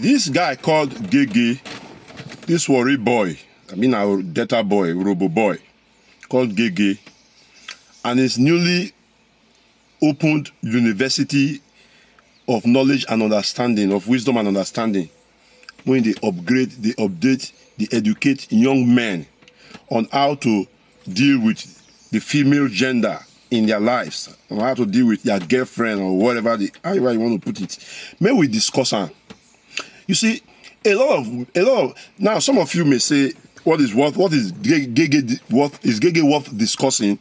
This guy called GHE, this worry boy, our data boy, Urhobo boy, called GHE, and his newly opened University of Knowledge and Understanding, of Wisdom and Understanding, when they upgrade, they update, they educate young men on how to deal with the female gender in their lives, on how to deal with their girlfriend or whatever, however you want to put it. May we discuss on. You see, a lot of now some of you may say, what is GHE worth discussing?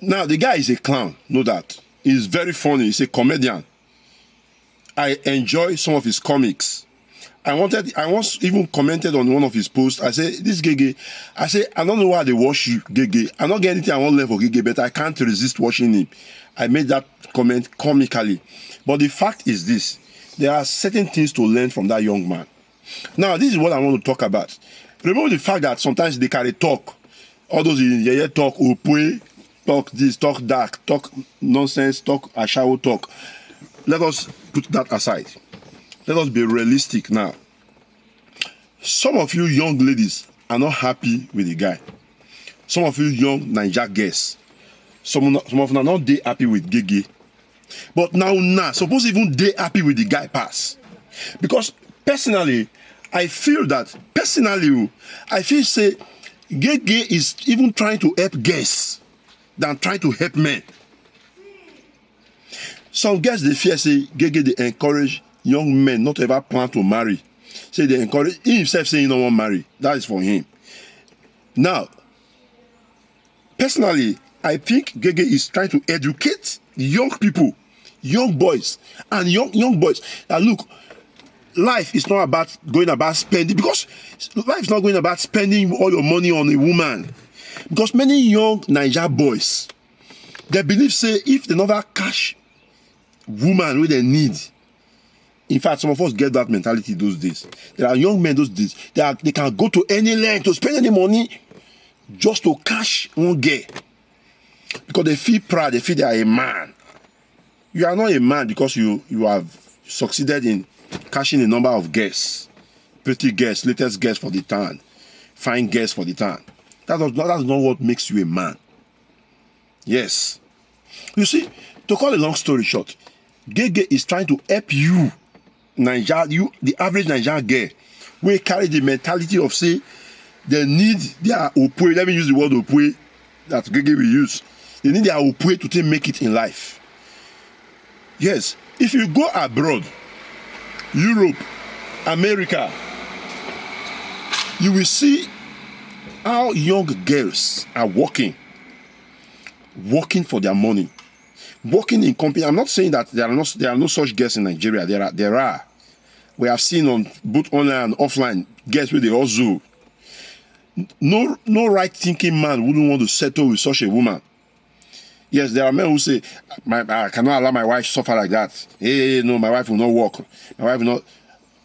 Now the guy is a clown, know that. He's very funny, he's a comedian. I enjoy some of his comics. I once even commented on one of his posts. I say, this GHE, I say, I don't know why they watch you, GHE. I don't get anything I want to learn for GHE, but I can't resist watching him. I made that comment comically. But the fact is this, there are certain things to learn from that young man. Now, this is what I want to talk about. Remember the fact that sometimes they carry talk. All those in talk, opwe, talk this, talk that, talk nonsense, talk ashawo talk. Let us put that aside. Let us be realistic now. Some of you young ladies are not happy with the guy. Some of you young Nigerian girls, some of them are not they happy with GHE. But now, suppose even they happy with the guy pass. Because personally, I feel say GHE is even trying to help girls than trying to help men. Some girls, they fear say GHE, they encourage young men not to ever plan to marry. Say they encourage, he himself saying he don't want to marry. That is for him. Now, personally, I think GHE is trying to educate young people, young boys, and young boys that look, life is not about going about spending, because life is not going about spending all your money on a woman. Because many young Nigerian boys, they believe say if they never cash woman where they need. In fact, some of us get that mentality those days. There are young men those days, they can go to any length to spend any money just to cash one girl. Because they feel proud, they feel they are a man. You are not a man because you have succeeded in cashing a number of girls. Pretty girls, latest girls for the town, fine girls for the town. That's not what makes you a man. Yes. You see, to cut a long story short, GHE is trying to help you, the average Nigerian girl, we carry the mentality of say they need their opwe. Let me use the word opwe that GHE will use. They need their opwe to make it in life. Yes, if you go abroad, Europe, America, you will see how young girls are working for their money, working in company. I'm not saying that there are no such girls in Nigeria. There are. We have seen on both online and offline girls with the hustle. No right thinking man wouldn't want to settle with such a woman. Yes, there are men who say, I cannot allow my wife to suffer like that. Hey, no, my wife will not work. My wife will not.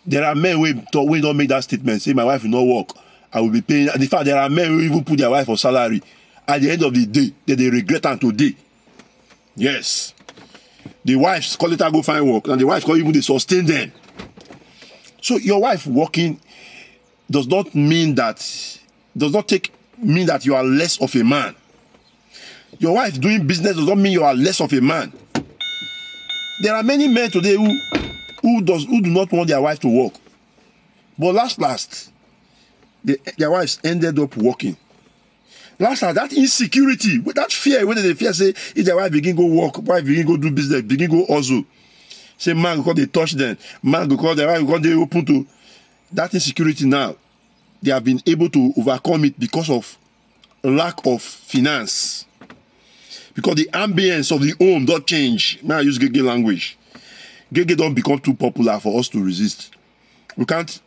There are men who don't make that statement, say my wife will not work. I will be paying. And in fact, there are men who even put their wife on salary. At the end of the day, they regret them today. Yes. The wives call it go find work, and the wives call even they sustain them. So your wife working does not mean that you are less of a man. Your wife doing business does not mean you are less of a man. There are many men today who do not want their wife to work. But last, their wives ended up working. Last, that insecurity, with that fear, when they fear, say, if their wife begin go work, wife begin go do business, begin go hustle. Say, man, because they touch them. Man, because their wife, because they open to that insecurity now. They have been able to overcome it because of lack of finance. Because the ambience of the home don't change. Now I use GHE language. GHE don't become too popular for us to resist. We can't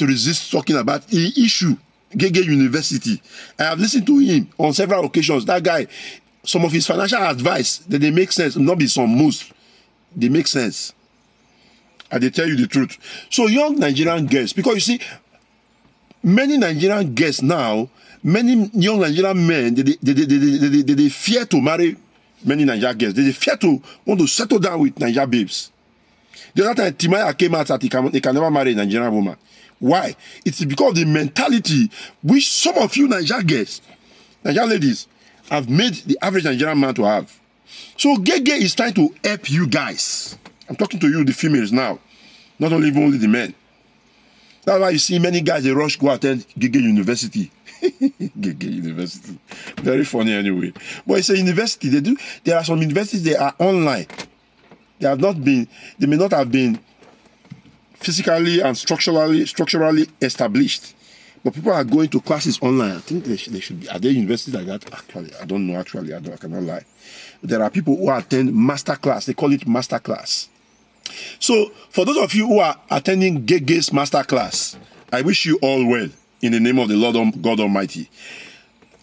resist talking about the issue. GHE University. I have listened to him on several occasions. That guy, some of his financial advice, that they make sense. Not be some most. They make sense. And they tell you the truth. So young Nigerian girls, because you see, many Nigerian girls now, many young Nigerian men, they fear to marry many Nigerian girls. They fear to want to settle down with Nigerian babes. The other time, Timaya came out that he can never marry a Nigerian woman. Why? It's because of the mentality which some of you Nigerian girls, Nigerian ladies, have made the average Nigerian man to have. So GHE GHE is trying to help you guys. I'm talking to you, the females now, not only the men. That's why you see many guys, they rush go attend GHE GHE University. GHE GHE University. Very funny anyway. But it's a university. There are some universities, they are online. They may not have been physically and structurally established. But people are going to classes online. I think they should be. Are there universities like that? Actually, I don't know. Actually, I cannot lie. There are people who attend master class. They call it master class. So, for those of you who are attending GHE GHE's master class, I wish you all well in the name of the Lord God Almighty.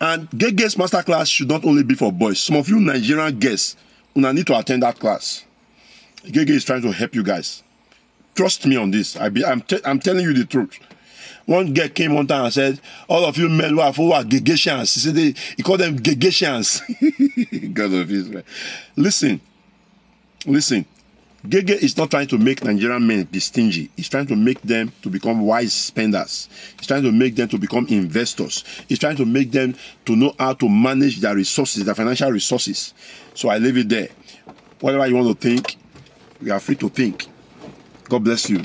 And GHE GHE's master class should not only be for boys. Some of you Nigerian guests will need to attend that class. GHE GHE is trying to help you guys. Trust me on this. I'm telling you the truth. One guy came one time and said, all of you men who are GHEians, he called them GHEians. God of Israel. Listen. GHE GHE is not trying to make Nigerian men be stingy. He's trying to make them to become wise spenders. He's trying to make them to become investors. He's trying to make them to know how to manage their resources, their financial resources. So I leave it there. Whatever you want to think, we are free to think. God bless you.